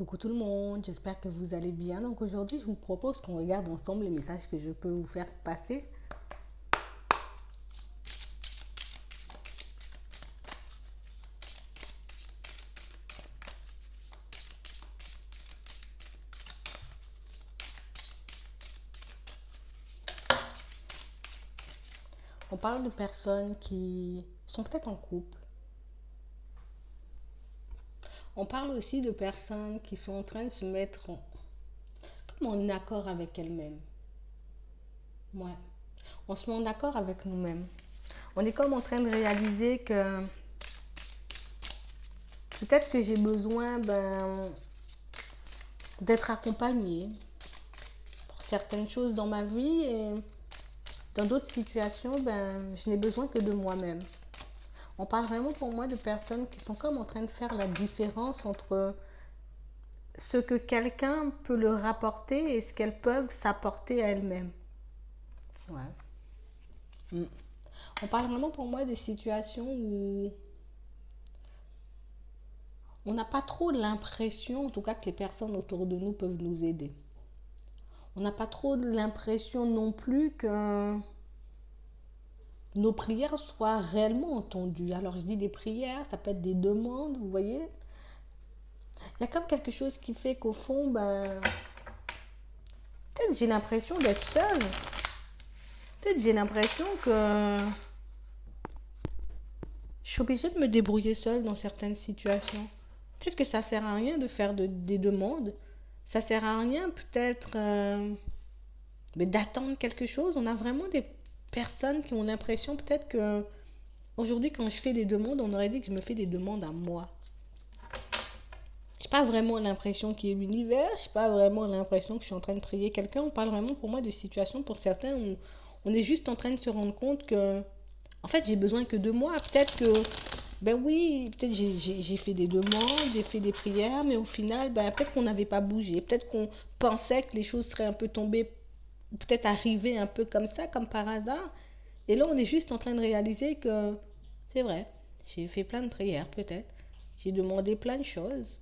Coucou tout le monde, j'espère que vous allez bien. Donc aujourd'hui, je vous propose qu'on regarde ensemble les messages que je peux vous faire passer. On parle de personnes qui sont peut-être en couple. On parle aussi de personnes qui sont en train de se mettre comme en accord avec elles-mêmes. Ouais. On se met en accord avec nous-mêmes. On est comme en train de réaliser que peut-être que j'ai besoin d'être accompagnée pour certaines choses dans ma vie et dans d'autres situations, je n'ai besoin que de moi-même. On parle vraiment pour moi de personnes qui sont comme en train de faire la différence entre ce que quelqu'un peut leur apporter et ce qu'elles peuvent s'apporter à elles-mêmes. Ouais. Mm. On parle vraiment pour moi des situations où on n'a pas trop l'impression, en tout cas, que les personnes autour de nous peuvent nous aider. On n'a pas trop l'impression non plus que nos prières soient réellement entendues. Alors je dis des prières, ça peut être des demandes, vous voyez. Il y a comme quelque chose qui fait qu'au fond, peut-être j'ai l'impression d'être seule. Peut-être j'ai l'impression que je suis obligée de me débrouiller seule dans certaines situations. Peut-être que ça sert à rien de faire des demandes. Ça sert à rien peut-être mais d'attendre quelque chose. On a vraiment des personnes qui ont l'impression peut-être que aujourd'hui quand je fais des demandes, on aurait dit que je me fais des demandes à moi. Je n'ai pas vraiment l'impression qu'il y ait l'univers, je n'ai pas vraiment l'impression que je suis en train de prier quelqu'un. On parle vraiment pour moi de situations pour certains où on est juste en train de se rendre compte que, en fait, j'ai besoin que de moi. Peut-être que, ben oui, peut-être j'ai fait des demandes, j'ai fait des prières, mais au final, peut-être qu'on n'avait pas bougé. Peut-être qu'on pensait que les choses seraient un peu tombées, peut-être arrivées un peu comme ça, comme par hasard. Et là, on est juste en train de réaliser que, c'est vrai, j'ai fait plein de prières, peut-être. J'ai demandé plein de choses.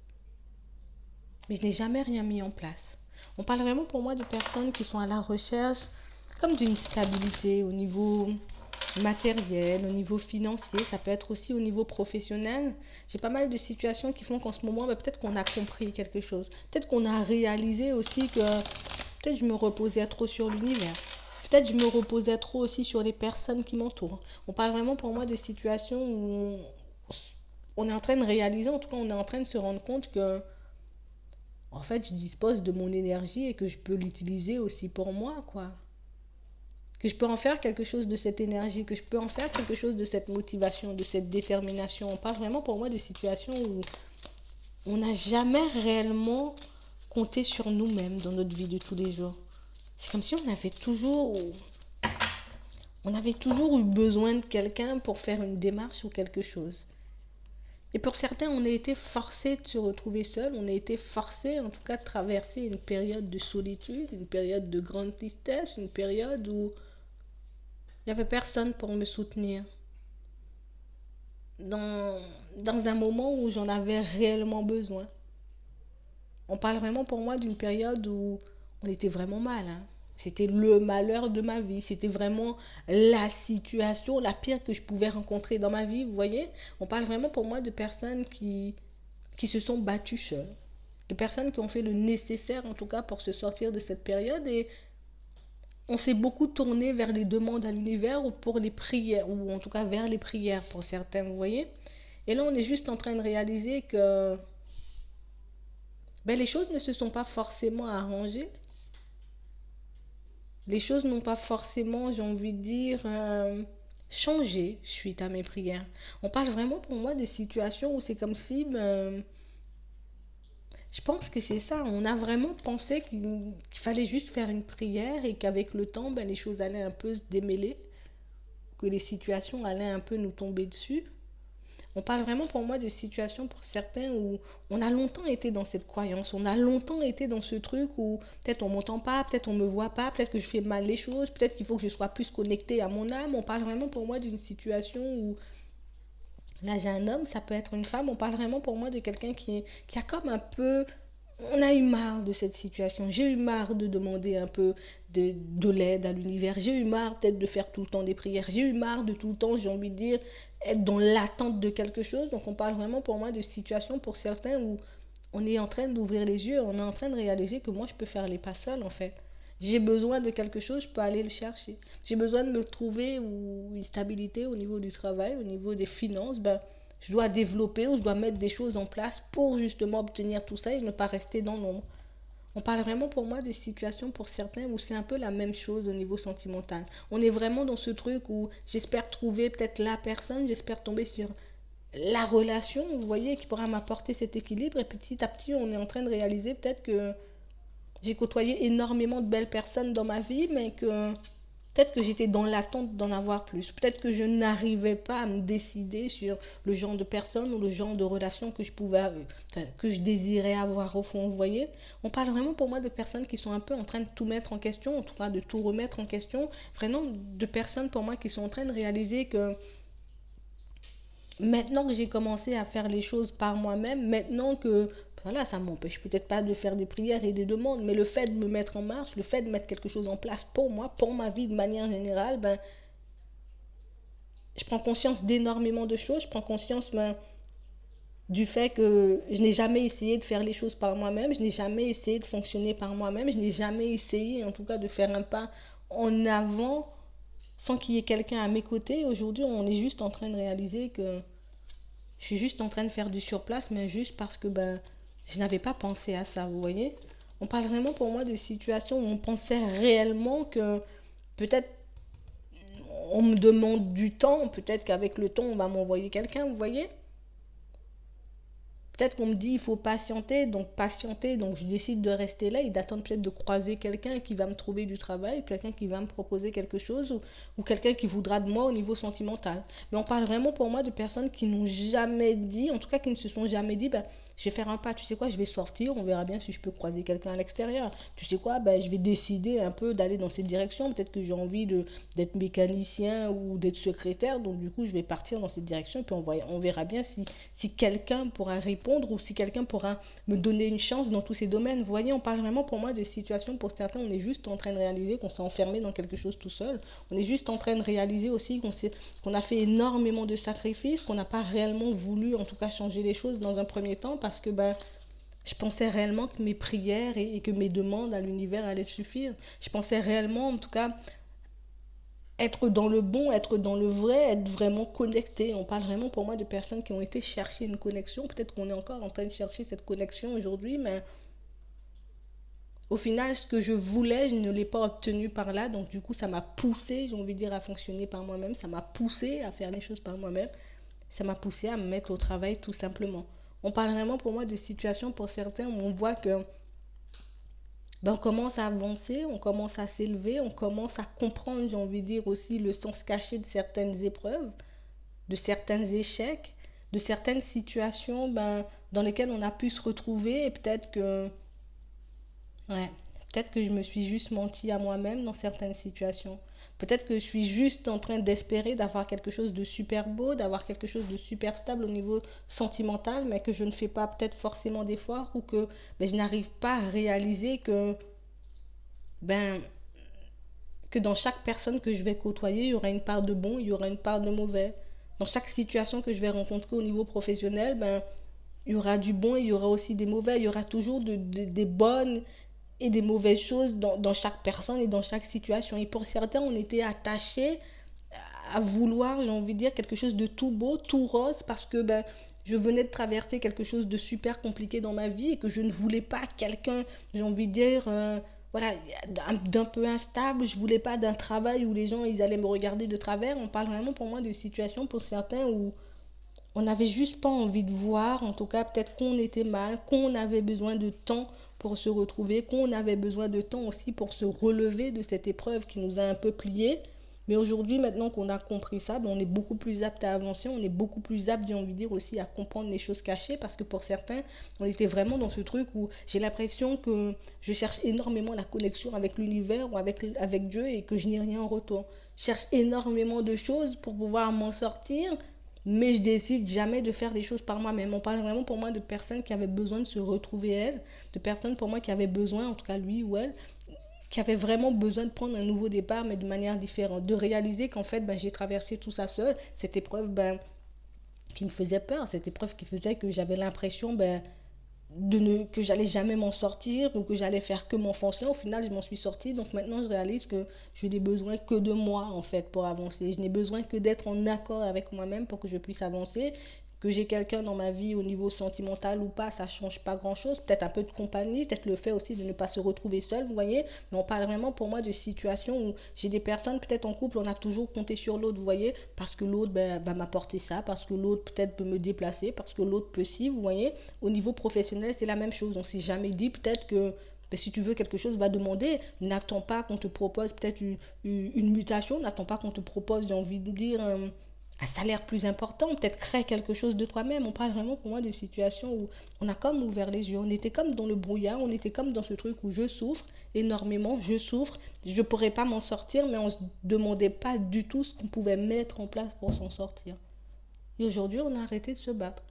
Mais je n'ai jamais rien mis en place. On parle vraiment pour moi de personnes qui sont à la recherche comme d'une stabilité au niveau matériel, au niveau financier, ça peut être aussi au niveau professionnel. J'ai pas mal de situations qui font qu'en ce moment, peut-être qu'on a compris quelque chose. Peut-être qu'on a réalisé aussi que peut-être je me reposais trop sur l'univers. Peut-être je me reposais trop aussi sur les personnes qui m'entourent. On parle vraiment pour moi de situations où on est en train de réaliser, en tout cas on est en train de se rendre compte que en fait, je dispose de mon énergie et que je peux l'utiliser aussi pour moi, quoi. Que je peux en faire quelque chose de cette énergie, que je peux en faire quelque chose de cette motivation, de cette détermination. On parle vraiment pour moi de situations où on n'a jamais réellement compté sur nous-mêmes dans notre vie de tous les jours. C'est comme si on avait toujours eu besoin de quelqu'un pour faire une démarche ou quelque chose. Et pour certains, on a été forcés de se retrouver seuls, on a été forcés en tout cas de traverser une période de solitude, une période de grande tristesse, une période où il n'y avait personne pour me soutenir. Dans, dans un moment où j'en avais réellement besoin. On parle vraiment pour moi d'une période où on était vraiment mal. Hein. C'était le malheur de ma vie. C'était vraiment la situation, la pire que je pouvais rencontrer dans ma vie. Vous voyez, on parle vraiment pour moi de personnes qui se sont battues seules. De personnes qui ont fait le nécessaire, en tout cas, pour se sortir de cette période. Et on s'est beaucoup tourné vers les demandes à l'univers ou pour les prières, ou en tout cas vers les prières pour certains, vous voyez. Et là, on est juste en train de réaliser que les choses ne se sont pas forcément arrangées. Les choses n'ont pas forcément, j'ai envie de dire, changé suite à mes prières. On parle vraiment pour moi des situations où c'est comme si, je pense que c'est ça. On a vraiment pensé qu'il fallait juste faire une prière et qu'avec le temps, les choses allaient un peu se démêler, que les situations allaient un peu nous tomber dessus. On parle vraiment pour moi de situations pour certains où on a longtemps été dans cette croyance, on a longtemps été dans ce truc où peut-être on m'entend pas, peut-être on me voit pas, peut-être que je fais mal les choses, peut-être qu'il faut que je sois plus connectée à mon âme. On parle vraiment pour moi d'une situation où là j'ai un homme, ça peut être une femme, on parle vraiment pour moi de quelqu'un qui a comme un peu on a eu marre de cette situation. J'ai eu marre de demander un peu de l'aide à l'univers. J'ai eu marre peut-être de faire tout le temps des prières. J'ai eu marre de tout le temps, j'ai envie de dire, être dans l'attente de quelque chose. Donc on parle vraiment pour moi de situation pour certains où on est en train d'ouvrir les yeux, on est en train de réaliser que moi je peux faire les pas seul en fait. J'ai besoin de quelque chose, je peux aller le chercher. J'ai besoin de me trouver ou une stabilité au niveau du travail, au niveau des finances, ben je dois développer ou je dois mettre des choses en place pour justement obtenir tout ça et ne pas rester dans l'ombre. On parle vraiment pour moi des situations pour certains où c'est un peu la même chose au niveau sentimental. On est vraiment dans ce truc où j'espère trouver peut-être la personne, j'espère tomber sur la relation, vous voyez, qui pourra m'apporter cet équilibre. Et petit à petit, on est en train de réaliser peut-être que j'ai côtoyé énormément de belles personnes dans ma vie, mais que peut-être que j'étais dans l'attente d'en avoir plus. Peut-être que je n'arrivais pas à me décider sur le genre de personne ou le genre de relation que je pouvais, enfin, que je désirais avoir au fond, vous voyez. On parle vraiment pour moi de personnes qui sont un peu en train de tout mettre en question, en tout cas de tout remettre en question. Vraiment de personnes pour moi qui sont en train de réaliser que maintenant que j'ai commencé à faire les choses par moi-même, maintenant que voilà, ça m'empêche peut-être pas de faire des prières et des demandes, mais le fait de me mettre en marche, le fait de mettre quelque chose en place pour moi, pour ma vie de manière générale, ben, je prends conscience d'énormément de choses. Je prends conscience du fait que je n'ai jamais essayé de faire les choses par moi-même, je n'ai jamais essayé de fonctionner par moi-même, je n'ai jamais essayé en tout cas de faire un pas en avant sans qu'il y ait quelqu'un à mes côtés. Aujourd'hui, on est juste en train de réaliser que je suis juste en train de faire du surplace, mais juste parce que ben, je n'avais pas pensé à ça, vous voyez. On parle vraiment pour moi de situations où on pensait réellement que peut-être on me demande du temps, peut-être qu'avec le temps on va m'envoyer quelqu'un, vous voyez. Peut-être qu'on me dit il faut patienter, donc je décide de rester là et d'attendre peut-être de croiser quelqu'un qui va me trouver du travail, quelqu'un qui va me proposer quelque chose ou quelqu'un qui voudra de moi au niveau sentimental. Mais on parle vraiment pour moi de personnes qui n'ont jamais dit, en tout cas qui ne se sont jamais dit, ben, je vais faire un pas, tu sais quoi, je vais sortir, on verra bien si je peux croiser quelqu'un à l'extérieur. Tu sais quoi, ben, je vais décider un peu d'aller dans cette direction, peut-être que j'ai envie d'être mécanicien ou d'être secrétaire, donc du coup je vais partir dans cette direction et puis on verra bien si quelqu'un pourra répondre ou si quelqu'un pourra me donner une chance dans tous ces domaines. Vous voyez, on parle vraiment pour moi de situations, pour certains, on est juste en train de réaliser qu'on s'est enfermé dans quelque chose tout seul. On est juste en train de réaliser aussi qu'on a fait énormément de sacrifices, qu'on n'a pas réellement voulu en tout cas changer les choses dans un premier temps parce que ben, je pensais réellement que mes prières et que mes demandes à l'univers allaient suffire. Je pensais réellement, en tout cas, être dans le bon, être dans le vrai, être vraiment connecté. On parle vraiment pour moi de personnes qui ont été chercher une connexion. Peut-être qu'on est encore en train de chercher cette connexion aujourd'hui, mais au final, ce que je voulais, je ne l'ai pas obtenu par là. Donc du coup, ça m'a poussé, j'ai envie de dire, à fonctionner par moi-même. Ça m'a poussé à faire les choses par moi-même. Ça m'a poussé à me mettre au travail tout simplement. On parle vraiment pour moi de situations pour certains où on voit que ben, on commence à avancer, on commence à s'élever, on commence à comprendre, j'ai envie de dire aussi, le sens caché de certaines épreuves, de certains échecs, de certaines situations ben, dans lesquelles on a pu se retrouver et ouais, peut-être que je me suis juste menti à moi-même dans certaines situations. Peut-être que je suis juste en train d'espérer d'avoir quelque chose de super beau, d'avoir quelque chose de super stable au niveau sentimental, mais que je ne fais pas peut-être forcément d'efforts ou que ben, je n'arrive pas à réaliser ben, que dans chaque personne que je vais côtoyer, il y aura une part de bon, il y aura une part de mauvais. Dans chaque situation que je vais rencontrer au niveau professionnel, ben, il y aura du bon et il y aura aussi des mauvais. Il y aura toujours des bonnes et des mauvaises choses dans chaque personne et dans chaque situation. Et pour certains, on était attachés à vouloir, j'ai envie de dire, quelque chose de tout beau, tout rose, parce que ben, je venais de traverser quelque chose de super compliqué dans ma vie et que je ne voulais pas quelqu'un, j'ai envie de dire, voilà, d'un peu instable. Je voulais pas d'un travail où les gens ils allaient me regarder de travers. On parle vraiment pour moi de situations pour certains où on n'avait juste pas envie de voir, en tout cas peut-être qu'on était mal, qu'on avait besoin de temps pour se retrouver, qu'on avait besoin de temps aussi pour se relever de cette épreuve qui nous a un peu pliés. Mais aujourd'hui, maintenant qu'on a compris ça, ben on est beaucoup plus apte à avancer, on est beaucoup plus apte, j'ai envie de dire aussi, à comprendre les choses cachées, parce que pour certains, on était vraiment dans ce truc où j'ai l'impression que je cherche énormément la connexion avec l'univers ou avec Dieu et que je n'ai rien en retour. Je cherche énormément de choses pour pouvoir m'en sortir, mais je décide jamais de faire les choses par moi-même. On parle vraiment pour moi de personnes qui avaient besoin de se retrouver elles, de personnes pour moi qui avaient besoin, en tout cas lui ou elle, qui avaient vraiment besoin de prendre un nouveau départ, mais de manière différente, de réaliser qu'en fait, j'ai traversé tout ça seul, cette épreuve, qui me faisait peur, cette épreuve qui faisait que j'avais l'impression, que j'allais jamais m'en sortir ou que j'allais faire que m'enfoncer. Au final, je m'en suis sortie. Donc maintenant, je réalise que je n'ai besoin que de moi, en fait, pour avancer. Je n'ai besoin que d'être en accord avec moi-même pour que je puisse avancer. Que j'ai quelqu'un dans ma vie au niveau sentimental ou pas, ça change pas grand-chose. Peut-être un peu de compagnie, peut-être le fait aussi de ne pas se retrouver seul, vous voyez. Mais on parle vraiment pour moi de situations où j'ai des personnes, peut-être en couple, on a toujours compté sur l'autre, vous voyez, parce que l'autre va m'apporter ça, parce que l'autre peut-être peut me déplacer, parce que l'autre peut si, vous voyez. Au niveau professionnel, c'est la même chose. On s'est jamais dit peut-être que si tu veux quelque chose, va demander. N'attends pas qu'on te propose peut-être une mutation, n'attends pas qu'on te propose, j'ai envie de dire, un salaire plus important, peut-être créer quelque chose de toi-même. On parle vraiment pour moi de situations où on a comme ouvert les yeux, on était comme dans le brouillard, on était comme dans ce truc où je souffre énormément, je souffre, je ne pourrais pas m'en sortir, mais on ne se demandait pas du tout ce qu'on pouvait mettre en place pour s'en sortir. Et aujourd'hui, on a arrêté de se battre.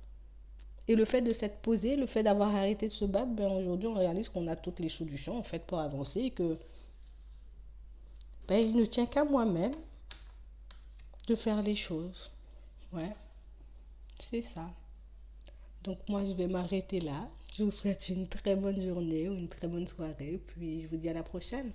Et le fait de s'être posé, le fait d'avoir arrêté de se battre, aujourd'hui, on réalise qu'on a toutes les solutions en fait pour avancer et que il ne tient qu'à moi-même de faire les choses. Ouais, c'est ça. Donc moi, je vais m'arrêter là. Je vous souhaite une très bonne journée ou une très bonne soirée. Puis je vous dis à la prochaine.